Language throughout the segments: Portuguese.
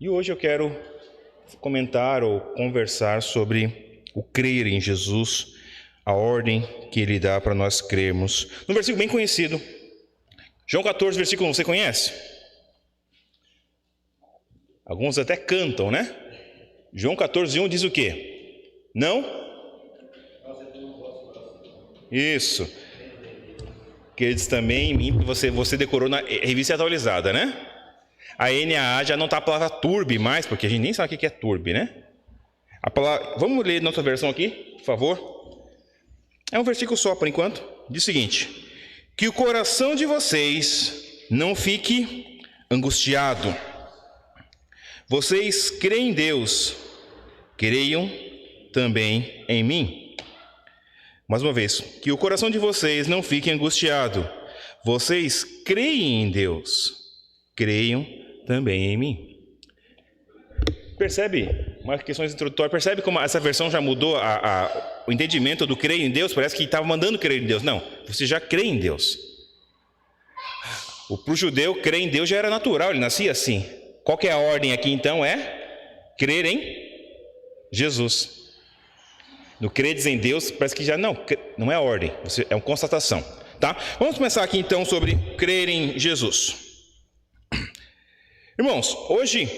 E hoje eu quero comentar ou conversar sobre o crer em Jesus, a ordem que ele dá para nós crermos. No versículo bem conhecido, João 14, versículo 1, você conhece? Alguns até cantam, né? João 14, 1 diz o quê? Não? Isso. Que ele diz também em mim, você decorou na revista atualizada, né? A NAA já não está a palavra turbe mais, porque a gente nem sabe o que é turbe, né? A palavra, vamos ler nossa versão aqui, por favor. É um versículo só por enquanto. Diz o seguinte: que o coração de vocês não fique angustiado. Vocês creem em Deus, creiam também em mim. Mais uma vez, que o coração de vocês não fique angustiado. Vocês creem em Deus, creiam também em mim. Percebe, uma questão introdutória, percebe como essa versão já mudou o entendimento do crer em Deus? Parece que estava mandando crer em Deus. Não, você já crê em Deus. Para o judeu, crer em Deus já era natural, ele nascia assim. Qual que é a ordem aqui então? É crer em Jesus. No credes em Deus, parece que já não é ordem, é uma constatação. Tá? Vamos começar aqui então sobre crer em Jesus. Irmãos, hoje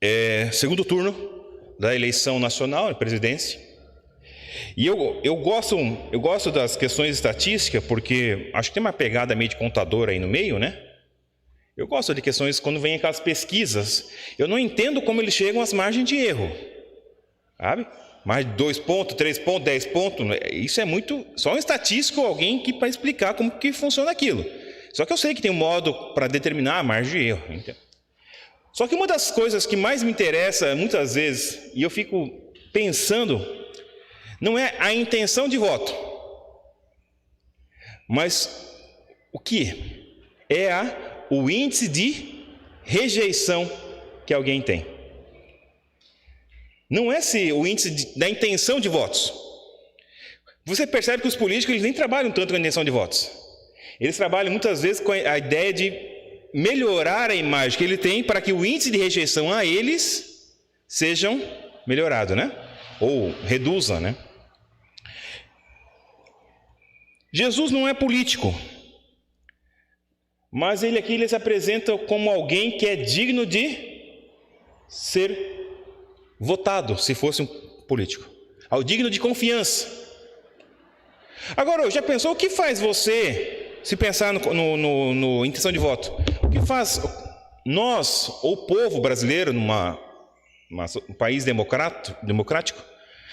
é segundo turno da eleição nacional, de presidência. E eu gosto das questões estatísticas, porque acho que tem uma pegada meio de contador aí no meio, né? Eu gosto de questões quando vem aquelas pesquisas. Eu não entendo como eles chegam às margens de erro. Sabe? Mais de 2 pontos, 3 pontos, 10 pontos. Isso é muito... Só um estatístico, alguém que para explicar como que funciona aquilo. Só que eu sei que tem um modo para determinar a margem de erro. Entende? Só que uma das coisas que mais me interessa, muitas vezes, e eu fico pensando, não é a intenção de voto, mas o que? É o índice de rejeição que alguém tem. Não é o índice da intenção de votos. Você percebe que os políticos eles nem trabalham tanto com a intenção de votos. Eles trabalham muitas vezes com a ideia de melhorar a imagem que ele tem para que o índice de rejeição a eles sejam melhorado, né? Ou reduza, né? Jesus não é político, mas ele aqui se apresenta como alguém que é digno de ser votado, se fosse um político. Ao digno de confiança. Agora, já pensou o que faz você... Se pensar no intenção de voto, o que faz nós, ou o povo brasileiro, um país democrático,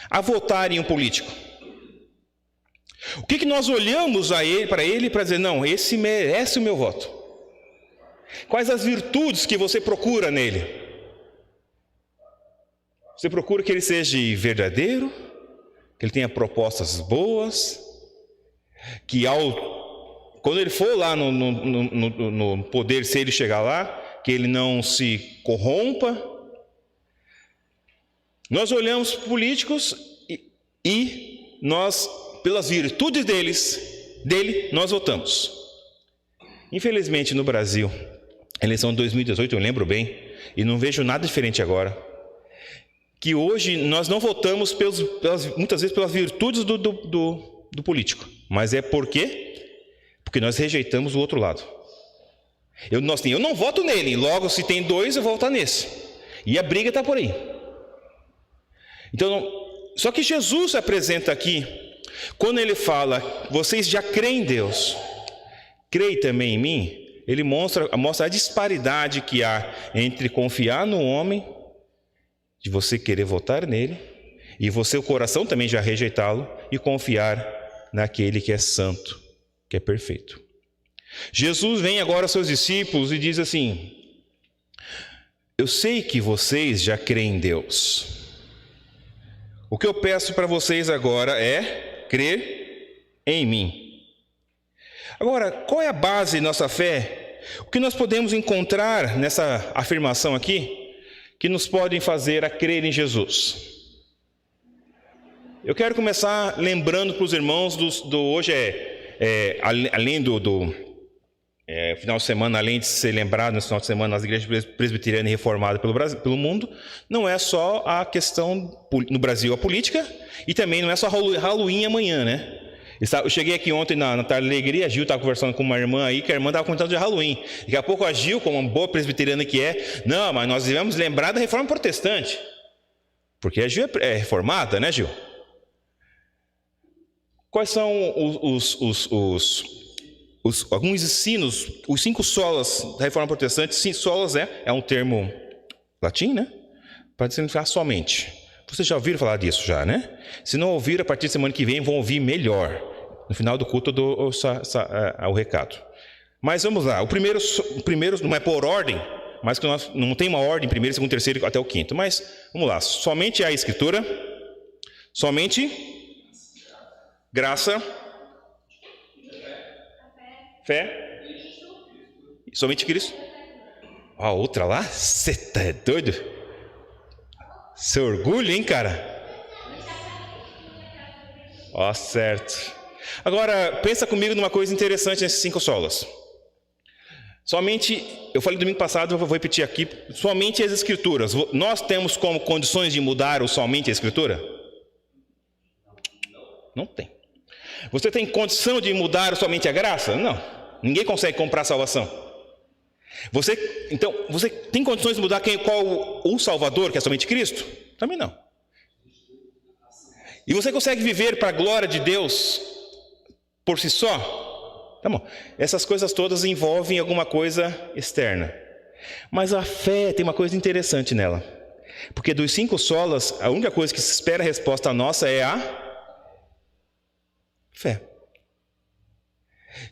a votar em um político? O que nós olhamos para ele para dizer, não, esse merece o meu voto? Quais as virtudes que você procura nele? Você procura que ele seja verdadeiro, que ele tenha propostas boas, que quando ele for lá no poder, se ele chegar lá, que ele não se corrompa. Nós olhamos políticos e nós, pelas virtudes dele, nós votamos. Infelizmente no Brasil, a eleição de 2018, eu lembro bem, e não vejo nada diferente agora, que hoje nós não votamos muitas vezes pelas virtudes do político, mas é por quê? Porque nós rejeitamos o outro lado. Eu não voto nele, logo se tem 2 eu vou votar nesse. E a briga está por aí. Então, só que Jesus se apresenta aqui, quando ele fala, vocês já creem em Deus, creem também em mim, ele mostra a disparidade que há entre confiar no homem, de você querer votar nele, e você, o coração também já rejeitá-lo, e confiar naquele que é santo, que é perfeito. Jesus vem agora aos seus discípulos e diz assim: eu sei que vocês já creem em Deus. O que eu peço para vocês agora é crer em mim. Agora, qual é a base de nossa fé? O que nós podemos encontrar nessa afirmação aqui que nos podem fazer a crer em Jesus? Eu quero começar lembrando para os irmãos hoje além final de semana, além de ser lembrado no final de semana nas igrejas presbiterianas e reformadas pelo mundo, não é só a questão, no Brasil, a política, e também não é só Halloween amanhã, né? Eu cheguei aqui ontem na tarde da alegria, a Gil estava conversando com uma irmã aí, que a irmã estava comentando de Halloween. Daqui a pouco a Gil, como uma boa presbiteriana que é, não, mas nós devemos lembrar da reforma protestante. Porque a Gil é reformada, né, Gil? Quais são alguns ensinos, os 5 solas da reforma protestante? Solas é um termo latim, né? Para significar somente. Vocês já ouviram falar disso já, né? Se não ouviram, a partir da semana que vem vão ouvir melhor. No final do culto eu dou o recado. Mas vamos lá. O primeiro não é por ordem, mas que nós não tem uma ordem, primeiro, segundo, terceiro até o quinto. Mas vamos lá. Somente a Escritura, somente graça, fé, somente Cristo. A outra lá? Você tá doido? Seu orgulho, hein, cara? Ó, certo. Agora, pensa comigo numa coisa interessante nesses 5 solas. Somente, eu falei domingo passado, eu vou repetir aqui, somente as Escrituras. Nós temos como condições de mudar somente a Escritura? Não tem. Você tem condição de mudar somente a graça? Não. Ninguém consegue comprar a salvação. Então, você tem condições de mudar qual o Salvador, que é somente Cristo? Também não. E você consegue viver para a glória de Deus por si só? Tá bom. Essas coisas todas envolvem alguma coisa externa. Mas a fé tem uma coisa interessante nela. Porque dos 5 solas, a única coisa que se espera a resposta nossa é a fé.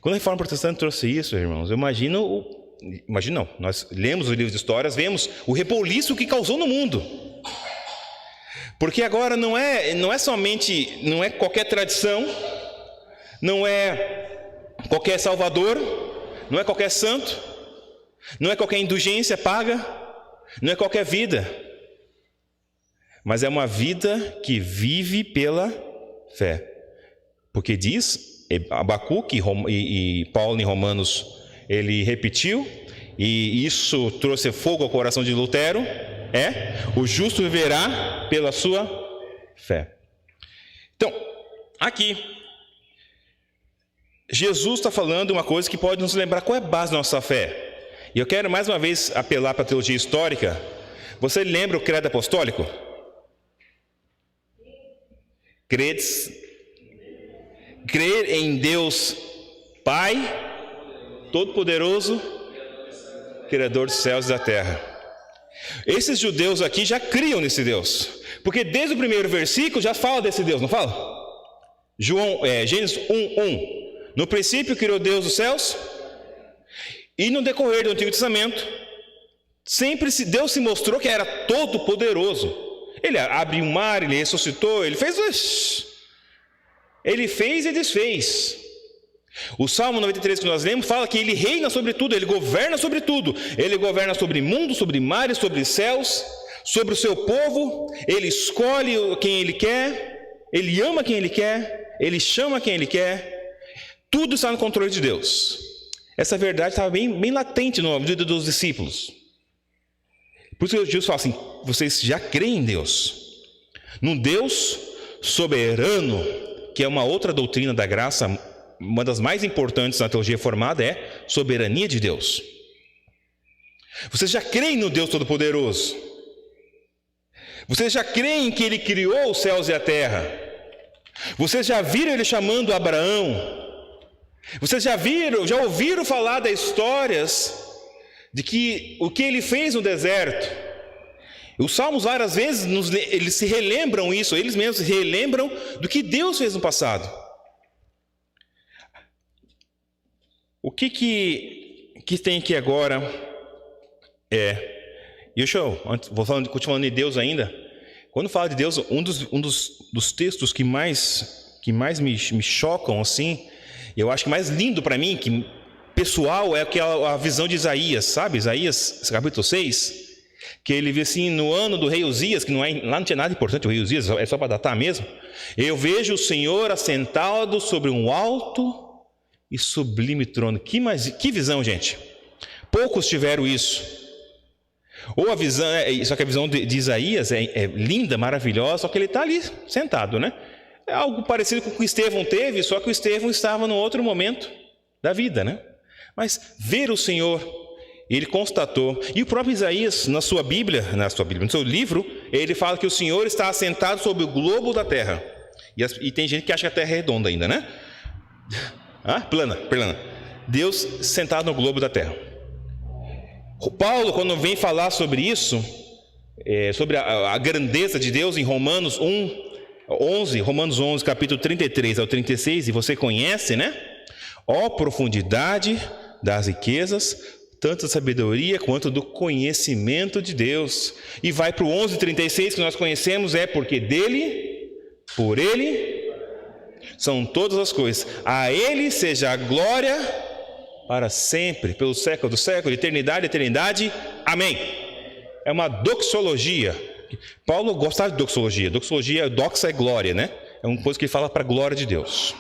Quando a reforma protestante trouxe isso, irmãos, eu imagino não, nós lemos os livros de histórias, vemos o reboliço que causou no mundo. Porque agora não é qualquer tradição, não é qualquer salvador, não é qualquer santo, não é qualquer indulgência paga, não é qualquer vida, mas é uma vida que vive pela fé. Porque diz, Abacuque e Paulo em Romanos, ele repetiu, e isso trouxe fogo ao coração de Lutero, o justo viverá pela sua fé. Então, aqui, Jesus está falando uma coisa que pode nos lembrar qual é a base da nossa fé. E eu quero mais uma vez apelar para a teologia histórica. Você lembra o credo apostólico? Crer em Deus Pai Todo-Poderoso, Criador dos céus e da terra. Esses judeus aqui já criam nesse Deus, porque desde o primeiro versículo já fala desse Deus, não fala? Gênesis 1:1. No princípio criou Deus os céus, e no decorrer do Antigo Testamento, sempre Deus se mostrou que era todo-poderoso. Ele abriu o mar, ele ressuscitou, ele fez e desfez. O Salmo 93 que nós lemos fala que ele reina sobre tudo, ele governa sobre tudo. Ele governa sobre mundo, sobre mares, sobre céus, sobre o seu povo. Ele escolhe quem ele quer, ele ama quem ele quer, ele chama quem ele quer. Tudo está no controle de Deus. Essa verdade estava bem latente na vida dos discípulos. Por isso que Jesus fala assim: vocês já creem em Deus, num Deus soberano, que é uma outra doutrina da graça. Uma das mais importantes na teologia reformada é soberania de Deus. Vocês já creem no Deus Todo-Poderoso. Vocês já creem que Ele criou os céus e a terra. Vocês já viram Ele chamando Abraão. Vocês já ouviram falar das histórias de que o que Ele fez no deserto. Os salmos várias vezes eles se relembram isso, eles mesmos se relembram do que Deus fez no passado. O que tem aqui agora continuando de Deus ainda. Quando fala de Deus, um dos textos que mais me chocam, assim, eu acho que mais lindo para mim, que pessoal, é a visão de Isaías, sabe? Isaías, capítulo 6, que ele vê assim, no ano do rei Uzias, que lá não tinha nada importante o rei Uzias, é só para datar mesmo. Eu vejo o Senhor assentado sobre um alto e sublime trono. Que visão, gente! Poucos tiveram isso. Ou a visão, só que a visão de Isaías é linda, maravilhosa, só que ele está ali sentado, né? É algo parecido com o que Estevão teve, só que o Estevão estava num outro momento da vida, né? Mas ver o Senhor, ele constatou, e o próprio Isaías, na sua Bíblia, no seu livro, ele fala que o Senhor está assentado sobre o globo da terra. E tem gente que acha que a terra é redonda ainda, né? Plana. Deus sentado no globo da terra. Paulo, quando vem falar sobre isso, sobre a grandeza de Deus, em Romanos 11, capítulo 33 ao 36, e você conhece, né? Ó profundidade das riquezas, tanto da sabedoria quanto do conhecimento de Deus. E vai para o 11:36, que nós conhecemos, porque dele, por ele, são todas as coisas. A ele seja a glória para sempre, pelo século do século, eternidade, eternidade. Amém. É uma doxologia. Paulo gostava de doxologia. Doxa é glória, né? É uma coisa que ele fala para a glória de Deus.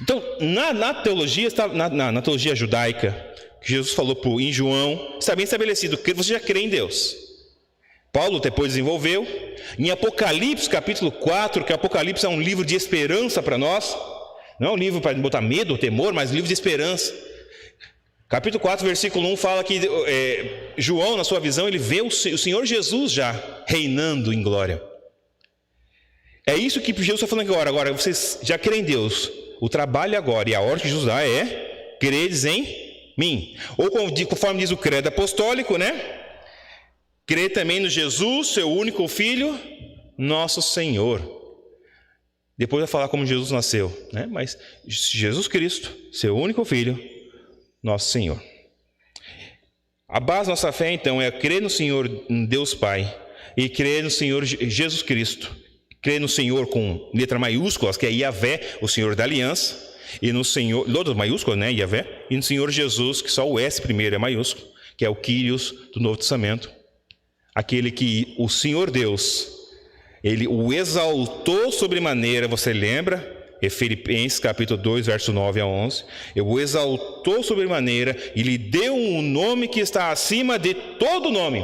Então, na teologia judaica, que Jesus falou em João, está bem estabelecido que você já crê em Deus. Paulo depois desenvolveu. Em Apocalipse, capítulo 4, que Apocalipse é um livro de esperança para nós. Não é um livro para botar medo ou temor, mas um livro de esperança. Capítulo 4, versículo 1 fala que João, na sua visão, ele vê o Senhor Jesus já reinando em glória. É isso que Jesus está falando agora. Agora, vocês já creem em Deus. O trabalho agora e a ordem que Jesus dá é: credes em mim. Ou conforme diz o credo apostólico, né? Crê também no Jesus, seu único Filho, nosso Senhor. Depois vai falar como Jesus nasceu, né? Mas Jesus Cristo, seu único Filho, nosso Senhor. A base da nossa fé, então, é crer no Senhor Deus Pai e crer no Senhor Jesus Cristo. Crer no Senhor com letra maiúsculas, que é Yahvé, o Senhor da aliança, e no Senhor, todas maiúsculas, né, Yahvé, e no Senhor Jesus, que só o S primeiro é maiúsculo, que é o Kyrios do Novo Testamento. Aquele que o Senhor Deus, ele o exaltou sobremaneira, você lembra? Filipenses capítulo 2, verso 9 a 11. Ele o exaltou sobremaneira e lhe deu um nome que está acima de todo nome,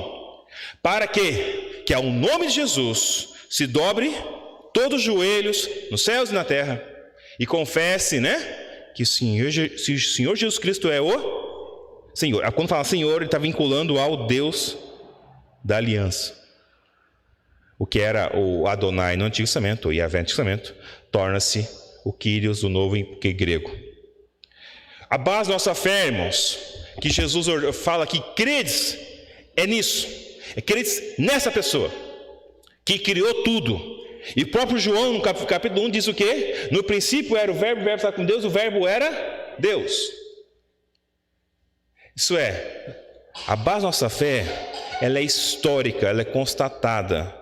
para que ao nome de Jesus se dobre todos os joelhos nos céus e na terra e confesse, né, que o Senhor Jesus Cristo é o Senhor. Quando fala Senhor, ele está vinculando ao Deus da aliança. O que era o Adonai no Antigo Testamento, o Yahvé no Antigo Testamento, torna-se o Kyrios do Novo em grego. A base da nossa fé, irmãos, que Jesus fala que credes é nisso, credes nessa pessoa que criou tudo. E o próprio João, no capítulo 1, diz o quê? No princípio era o verbo estava com Deus, o verbo era Deus. Isso é, a base da nossa fé, ela é histórica, ela é constatada.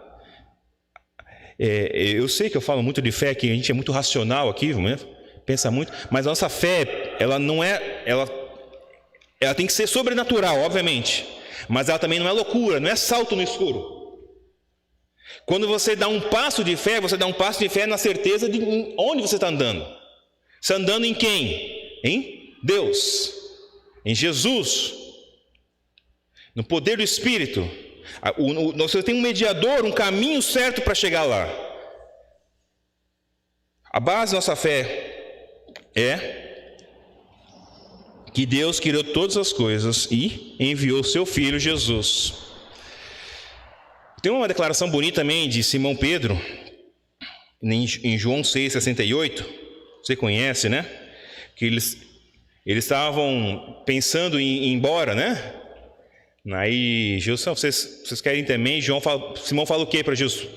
Eu sei que eu falo muito de fé, que a gente é muito racional aqui, né? Pensa muito, mas a nossa fé, ela não é, ela tem que ser sobrenatural, obviamente, mas ela também não é loucura, não é salto no escuro. Quando você dá um passo de fé, você dá um passo de fé na certeza de onde você está andando. Você está andando em quem? Em Deus, em Jesus, no poder do Espírito. Você tem um mediador, um caminho certo para chegar lá. A base da nossa fé é que Deus criou todas as coisas e enviou seu Filho Jesus. Tem uma declaração bonita também de Simão Pedro, em João 6,68. Você conhece, né? Que eles estavam pensando em ir embora, né? Aí Jesus, vocês querem também? Simão fala o que para Jesus?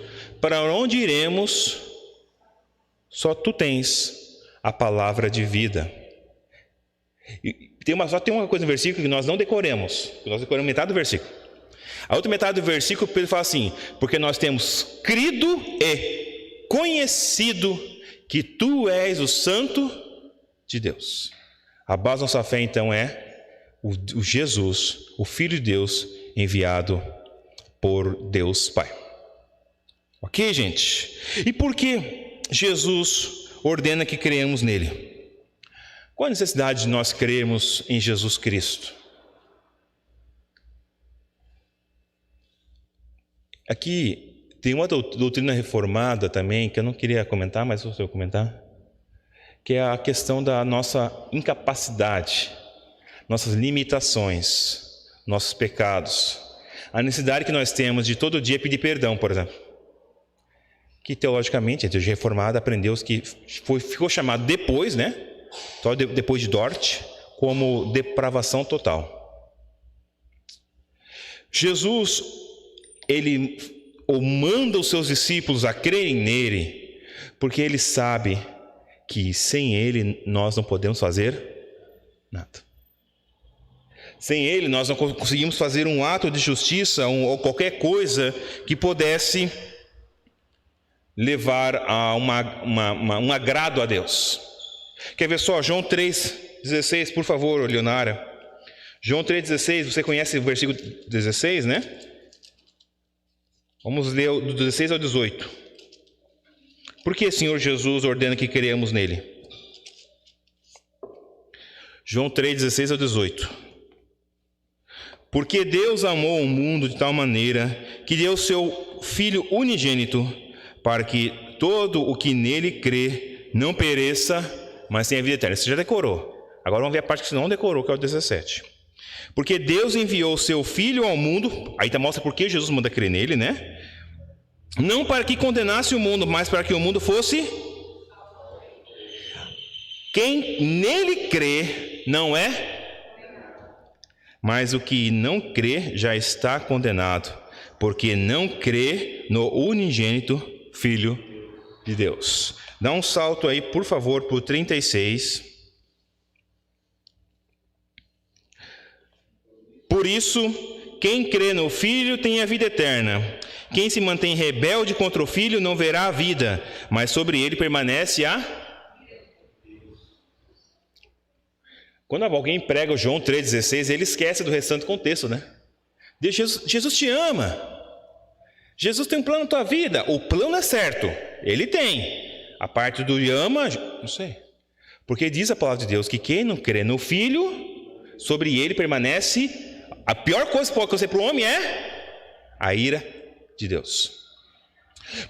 Para onde iremos? Só tu tens a palavra de vida. E só tem uma coisa no versículo que nós não decoremos. Nós decoramos metade do versículo. A outra metade do versículo, Pedro fala assim: porque nós temos crido e conhecido que tu és o Santo de Deus. A base da nossa fé, então, é o Jesus, o Filho de Deus, enviado por Deus Pai. Ok, gente? E por que Jesus ordena que creamos nele? Qual a necessidade de nós crermos em Jesus Cristo? Aqui tem uma doutrina reformada também, que eu não queria comentar, mas vou comentar, que é a questão da nossa incapacidade, nossas limitações, nossos pecados, a necessidade que nós temos de todo dia pedir perdão, por exemplo. Que teologicamente a teologia reformada aprendeu que ficou chamado depois, né? Só depois de Dort, como depravação total. Jesus, ele manda os seus discípulos a crerem nele, porque ele sabe que sem ele nós não podemos fazer nada. Sem ele nós não conseguimos fazer um ato de justiça ou qualquer coisa que pudesse levar a um agrado a Deus. Quer ver só? João 3,16, por favor, Leonara. João 3,16, você conhece o versículo 16, né? Vamos ler do 16 ao 18. Por que o Senhor Jesus ordena que creamos nele? João 3,16 ao 18. Porque Deus amou o mundo de tal maneira que deu seu Filho unigênito, para que todo o que nele crê não pereça, mas tenha vida eterna. Você já decorou. Agora vamos ver a parte que você não decorou, que é o 17. Porque Deus enviou o seu Filho ao mundo, aí mostra por que Jesus manda crer nele, né? Não para que condenasse o mundo, mas para que o mundo fosse... Quem nele crê não é... Mas o que não crê já está condenado, porque não crê no unigênito Filho de Deus. Dá um salto aí, por favor, para o 36. Por isso, quem crê no Filho tem a vida eterna. Quem se mantém rebelde contra o Filho não verá a vida, mas sobre ele permanece a... Quando alguém prega o João 3,16, ele esquece do restante contexto, né? Jesus te ama. Jesus tem um plano na tua vida. O plano é certo. Ele tem. A parte do ama, não sei. Porque diz a palavra de Deus que quem não crê no Filho, sobre ele permanece... A pior coisa que pode acontecer para o homem é a ira de Deus.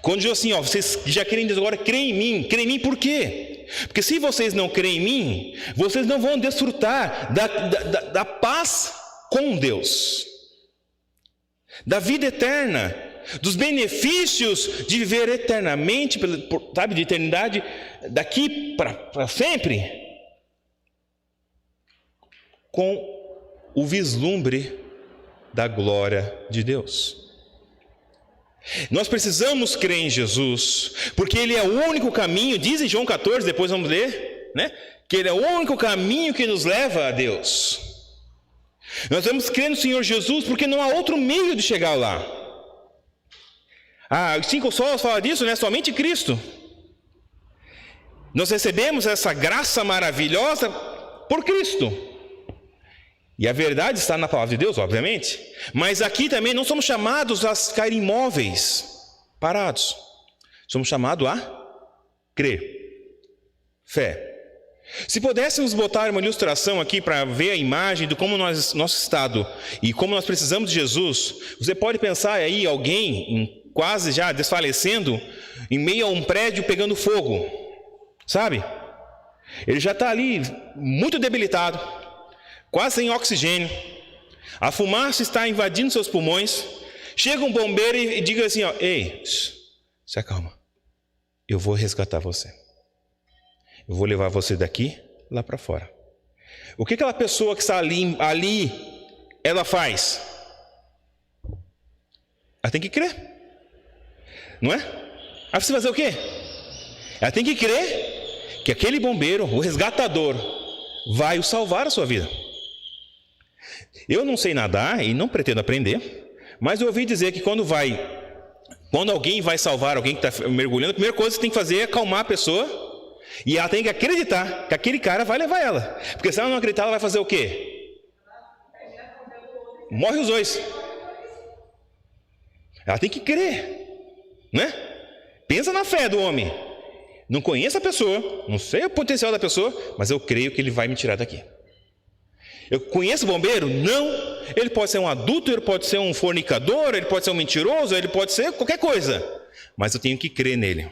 Quando diz assim, vocês já creem em Deus, agora creem em mim. Creem em mim por quê? Porque se vocês não creem em mim, vocês não vão desfrutar da paz com Deus, da vida eterna, dos benefícios de viver eternamente, sabe, de eternidade, daqui para sempre, com o vislumbre da glória de Deus. Nós precisamos crer em Jesus, porque Ele é o único caminho, diz em João 14, depois vamos ler, né? Que Ele é o único caminho que nos leva a Deus. Nós vamos crer no Senhor Jesus, porque não há outro meio de chegar lá. Os 5 solas falam disso, né? Somente Cristo. Nós recebemos essa graça maravilhosa por Cristo. E a verdade está na palavra de Deus, obviamente. Mas aqui também não somos chamados a ficar imóveis, parados. Somos chamados a crer. Fé. Se pudéssemos botar uma ilustração aqui para ver a imagem de como nosso estado e como nós precisamos de Jesus, você pode pensar aí alguém quase já desfalecendo em meio a um prédio pegando fogo. Sabe? Ele já está ali muito debilitado, quase sem oxigênio, a fumaça está invadindo seus pulmões. Chega um bombeiro e diga assim, ei, se acalma, eu vou resgatar você, eu vou levar você daqui lá para fora. O que aquela pessoa que está ali ela faz? Ela tem que crer, não é? Ela precisa fazer o quê? Ela tem que crer que aquele bombeiro, o resgatador, vai o salvar a sua vida. Eu não sei nadar e não pretendo aprender, mas eu ouvi dizer que quando alguém vai salvar alguém que está mergulhando, a primeira coisa que você tem que fazer é acalmar a pessoa, e ela tem que acreditar que aquele cara vai levar ela, porque se ela não acreditar, ela vai fazer o quê? Morre os dois. Ela tem que crer, né? Pensa na fé do homem. Não conheço a pessoa, não sei o potencial da pessoa, mas eu creio que ele vai me tirar daqui. Eu conheço o bombeiro? Não. Ele pode ser um adulto, ele pode ser um fornicador, ele pode ser um mentiroso, ele pode ser qualquer coisa. Mas eu tenho que crer nele.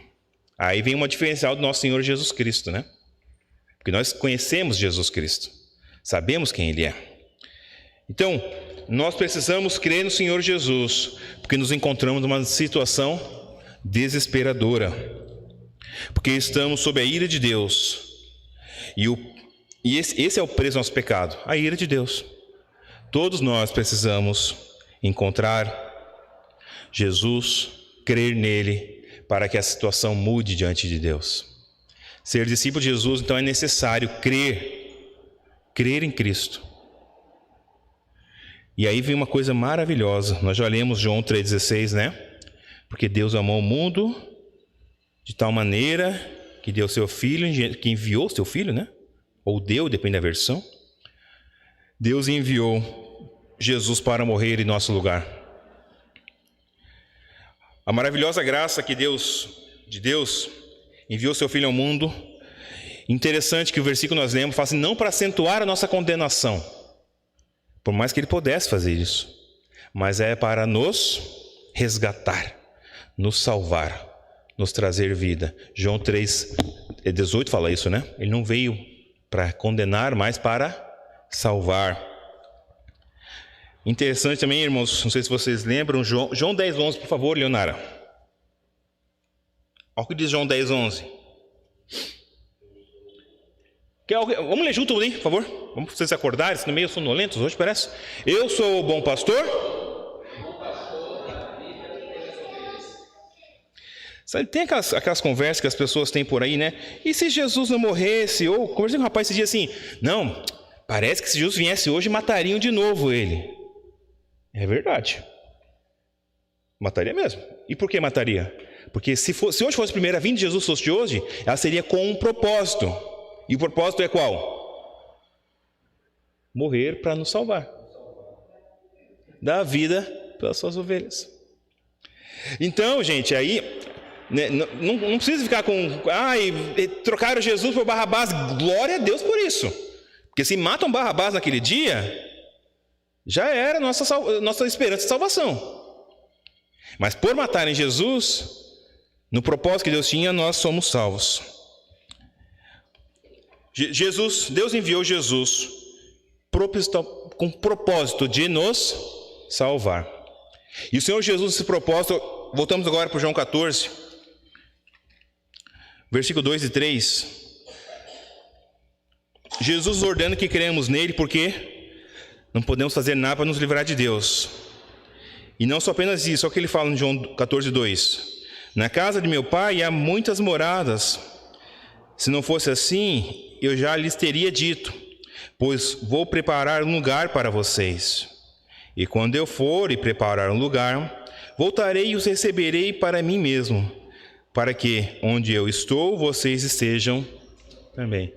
Aí vem uma diferencial do nosso Senhor Jesus Cristo, né? Porque nós conhecemos Jesus Cristo. Sabemos quem ele é. Então, nós precisamos crer no Senhor Jesus, porque nos encontramos numa situação desesperadora. Porque estamos sob a ira de Deus. E esse é o preço do nosso pecado, a ira de Deus. Todos nós precisamos encontrar Jesus, crer nele, para que a situação mude diante de Deus. Ser discípulo de Jesus, então, é necessário crer em Cristo. E aí vem uma coisa maravilhosa. Nós já lemos João 3,16, né? Porque Deus amou o mundo de tal maneira que deu seu Filho, que enviou seu Filho, né? Ou deu, depende da versão. Deus enviou Jesus para morrer em nosso lugar. A maravilhosa graça de Deus enviou seu Filho ao mundo. Interessante que o versículo nós lemos fala assim, não para acentuar a nossa condenação, por mais que ele pudesse fazer isso, mas é para nos resgatar, nos salvar, nos trazer vida. João 3,18 fala isso, né? Ele não veio para condenar, mas para salvar. Interessante também, irmãos, não sei se vocês lembram, João 10,11, por favor, Leonara. Olha o que diz João 10,11. Vamos ler junto ali, por favor. Vamos vocês acordarem, estão meio sonolentos hoje, parece. Eu sou o bom pastor. Sabe, tem aquelas conversas que as pessoas têm por aí, né? E se Jesus não morresse? Ou conversei com um rapaz esse dia assim, não, parece que se Jesus viesse hoje, matariam de novo ele. É verdade. Mataria mesmo. E por que mataria? Porque se hoje fosse a primeira vinda de Jesus, fosse hoje, ela seria com um propósito. E o propósito é qual? Morrer para nos salvar. Dar a vida pelas suas ovelhas. Então, gente, aí né, não precisa ficar com trocaram Jesus por Barrabás. Glória a Deus por isso. Porque se matam Barrabás naquele dia, já era nossa esperança de salvação. Mas por matarem Jesus, no propósito que Deus tinha, nós somos salvos. Deus enviou Jesus com propósito de nos salvar. E o Senhor Jesus, esse propósito, voltamos agora para João 14, versículo 2 e 3. Jesus ordena que cremos nele porque não podemos fazer nada para nos livrar de Deus. E não só apenas isso, olha o que ele fala em João 14, 2. Na casa de meu pai há muitas moradas. Se não fosse assim, eu já lhes teria dito, pois vou preparar um lugar para vocês. E quando eu for e preparar um lugar, voltarei e os receberei para mim mesmo, para que, onde eu estou, vocês estejam também.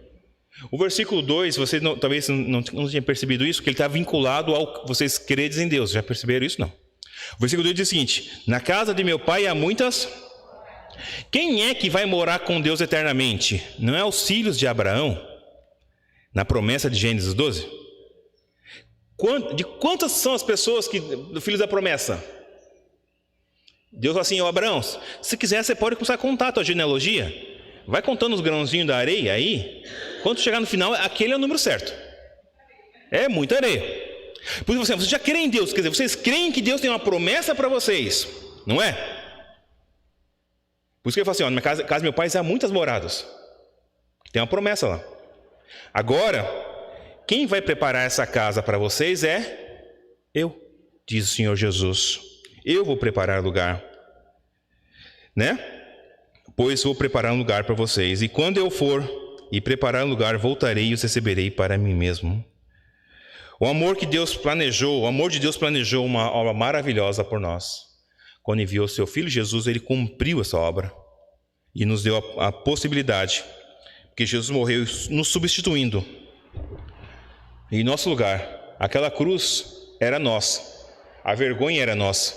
O versículo 2, vocês talvez não tenham percebido isso, que ele está vinculado ao vocês credes em Deus. Já perceberam isso? Não. O versículo 2 diz o seguinte, na casa de meu pai há muitas... Quem é que vai morar com Deus eternamente? Não é os filhos de Abraão? Na promessa de Gênesis 12? De quantas são as pessoas do filho da promessa? Deus falou assim, Abraão, se quiser você pode começar a contar a tua genealogia. Vai contando os grãozinhos da areia aí. Quando chegar no final, aquele é o número certo. É muita areia. Por isso vocês já creem em Deus, quer dizer, vocês creem que Deus tem uma promessa para vocês, não é? Por isso que ele fala assim, na casa do meu pai há muitas moradas. Tem uma promessa lá. Agora, quem vai preparar essa casa para vocês é eu, diz o Senhor Jesus. Eu vou preparar lugar. Né? Pois vou preparar um lugar para vocês. E quando eu for e preparar um lugar, voltarei e os receberei para mim mesmo. O amor de Deus planejou uma obra maravilhosa por nós. Quando enviou seu Filho Jesus, ele cumpriu essa obra e nos deu a possibilidade, porque Jesus morreu nos substituindo em nosso lugar. Aquela cruz era nossa, a vergonha era nossa,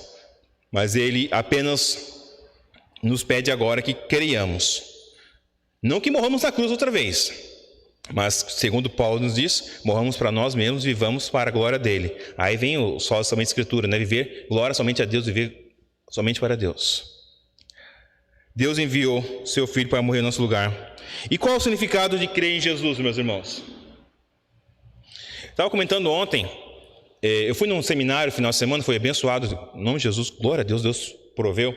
mas ele apenas nos pede agora que creiamos. Não que morramos na cruz outra vez, mas, segundo Paulo nos diz, morramos para nós mesmos, vivamos para a glória dele. Aí vem o só somente a Escritura, né? Viver glória somente a Deus, viver somente para Deus. Deus enviou seu Filho para morrer em nosso lugar. E qual é o significado de crer em Jesus, meus irmãos? Estava comentando ontem, eu fui num seminário no final de semana, foi abençoado, em nome de Jesus, glória a Deus, Deus proveu.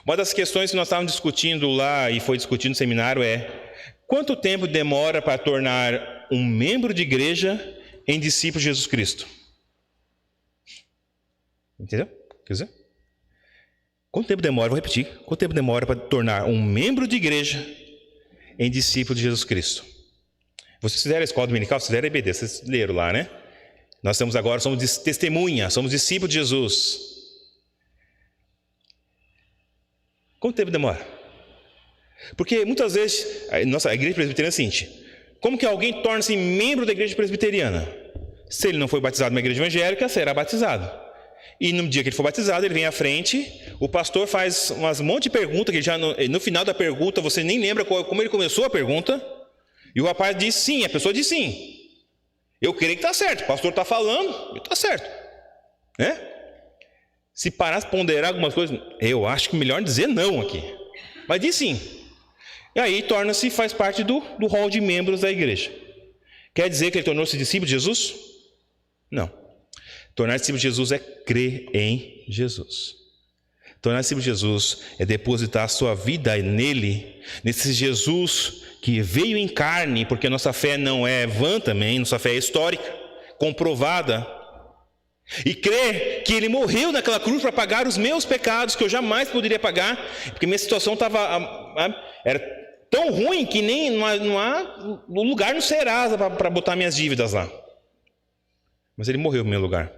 Uma das questões que nós estávamos discutindo lá e foi discutido no seminário é: quanto tempo demora para tornar um membro de igreja em discípulo de Jesus Cristo? Entendeu? Quer dizer, quanto tempo demora, vou repetir, quanto tempo demora para tornar um membro de igreja em discípulo de Jesus Cristo? Vocês fizeram a escola dominical, vocês fizeram a EBD, vocês leram lá, né? Nós estamos agora, somos testemunha, somos discípulos de Jesus. Quanto tempo demora? Porque muitas vezes, a igreja presbiteriana é a seguinte: como que alguém torna-se membro da igreja presbiteriana? Se ele não foi batizado na igreja evangélica, será batizado. E no dia que ele for batizado, ele vem à frente, o pastor faz um monte de perguntas, que já no final da pergunta você nem lembra como ele começou a pergunta, e o rapaz diz sim, a pessoa diz sim. Eu creio que está certo, o pastor está falando, está certo. Né? Se parar para ponderar algumas coisas, eu acho que melhor dizer não aqui. Mas diz sim. E aí torna-se, faz parte do rol de membros da igreja. Quer dizer que ele tornou-se discípulo de Jesus? Não. Tornar-se discípulo de Jesus é crer em Jesus. Tornar-se discípulo de Jesus é depositar a sua vida nele, nesse Jesus que veio em carne, porque a nossa fé não é vã também, nossa fé é histórica, comprovada. E crer que ele morreu naquela cruz para pagar os meus pecados, que eu jamais poderia pagar, porque minha situação era tão ruim que nem não há lugar no Serasa para botar minhas dívidas lá. Mas ele morreu no meu lugar.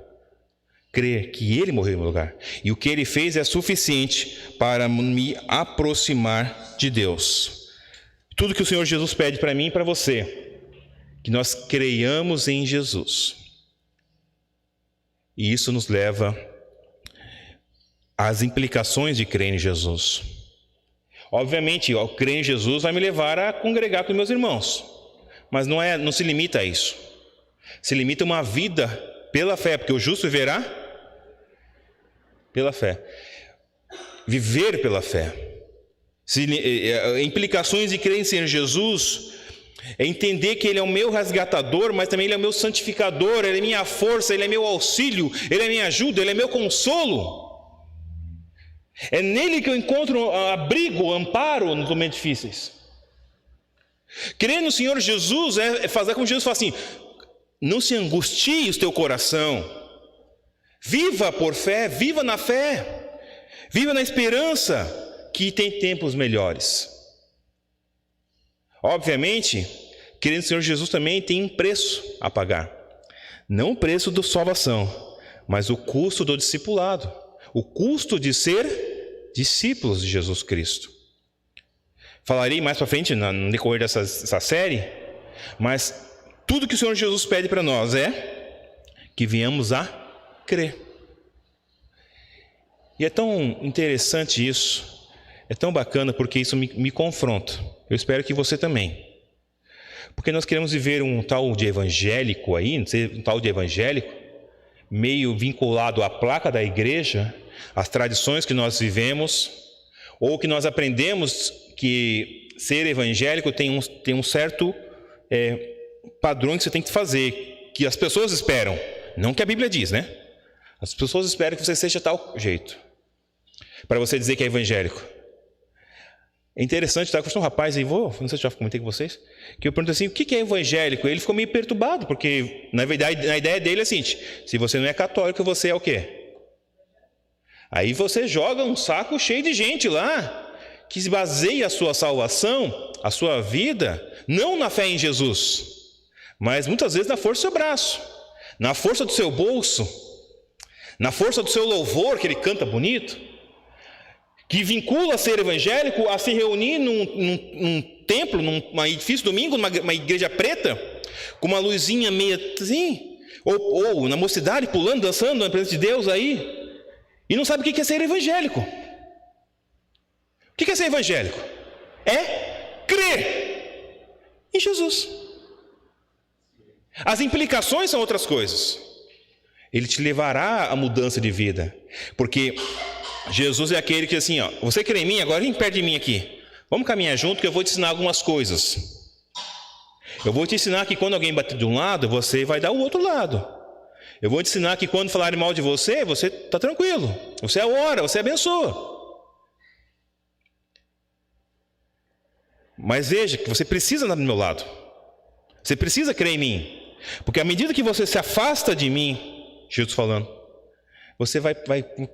Crer que ele morreu no meu lugar. E o que ele fez é suficiente para me aproximar de Deus. Tudo que o Senhor Jesus pede para mim e para você, que nós creiamos em Jesus. E isso nos leva às implicações de crer em Jesus. Obviamente, ao crer em Jesus vai me levar a congregar com meus irmãos. Mas não se limita a isso. Se limita a uma vida pela fé, porque o justo viverá pela fé. Viver pela fé. Implicações de crer em Senhor Jesus é entender que ele é o meu resgatador, mas também ele é o meu santificador, ele é minha força, ele é meu auxílio, ele é minha ajuda, ele é meu consolo. É nele que eu encontro abrigo, amparo nos momentos difíceis. Crer no Senhor Jesus é fazer como Jesus fala assim: não se angustie o teu coração, viva por fé, viva na fé, viva na esperança que tem tempos melhores. Obviamente, crer no Senhor Jesus também tem um preço a pagar. Não o preço da salvação, mas o custo do discipulado. O custo de ser discípulos de Jesus Cristo. Falarei mais para frente, no decorrer dessa série, mas tudo que o Senhor Jesus pede para nós é que venhamos a crer. E é tão interessante isso, é tão bacana, porque isso me confronta. Eu espero que você também. Porque nós queremos viver um tal de evangélico aí, um tal de evangélico, meio vinculado à placa da igreja, às tradições que nós vivemos, ou que nós aprendemos que ser evangélico tem um certo padrão que você tem que fazer, que as pessoas esperam, não que a Bíblia diz, né? As pessoas esperam que você seja tal jeito, para você dizer que é evangélico. É interessante, tá? Um rapaz aí, não sei se eu já comentei com vocês, que eu perguntei assim: o que é evangélico? Ele ficou meio perturbado, porque na verdade a ideia dele é a seguinte: se você não é católico, você é o quê? Aí você joga um saco cheio de gente lá, que baseia a sua salvação, a sua vida, não na fé em Jesus, mas muitas vezes na força do seu braço, na força do seu bolso, na força do seu louvor, que ele canta bonito, que vincula ser evangélico a se reunir num templo, num edifício domingo, numa igreja preta, com uma luzinha meia assim, ou na mocidade, pulando, dançando na presença de Deus aí, e não sabe o que é ser evangélico. O que é ser evangélico? É crê em Jesus. As implicações são outras coisas. Ele te levará à mudança de vida, porque Jesus é aquele que assim, ó, você crê em mim, agora vem perto de mim aqui. Vamos caminhar junto que eu vou te ensinar algumas coisas. Eu vou te ensinar que quando alguém bater de um lado, você vai dar o outro lado. Eu vou te ensinar que quando falarem mal de você, você está tranquilo. Você ora, você abençoa. Mas veja que você precisa andar do meu lado. Você precisa crer em mim. Porque à medida que você se afasta de mim, Jesus falando, você vai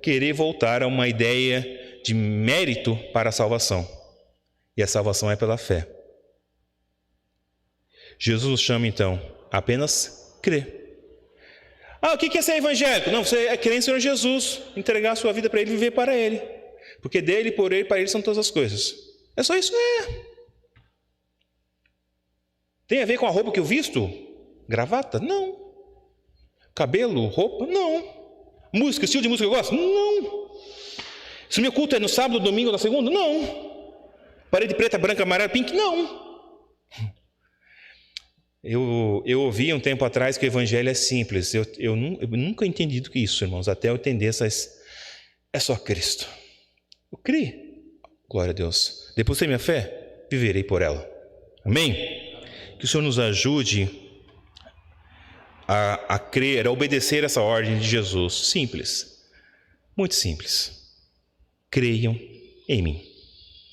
querer voltar a uma ideia de mérito para a salvação. E a salvação é pela fé. Jesus nos chama então a apenas crer. O que é ser evangélico? Não, você é crer em Senhor Jesus, entregar a sua vida para Ele, viver para Ele. Porque dele, por Ele, para Ele são todas as coisas. É só isso? Tem a ver com a roupa que eu visto? Gravata? Não. Cabelo? Roupa? Não. Música, estilo de música que eu gosto? Não. Se o meu culto é no sábado, domingo, na segunda? Não. Parede preta, branca, amarela, pink? Não. Eu ouvi um tempo atrás que o evangelho é simples. Eu nunca entendi do que isso, irmãos. Até eu entender é só Cristo. Eu criei. Glória a Deus. Depois da minha fé, viverei por ela. Amém? Que o Senhor nos ajude a crer, a obedecer essa ordem de Jesus. Simples. Muito simples. Creiam em mim.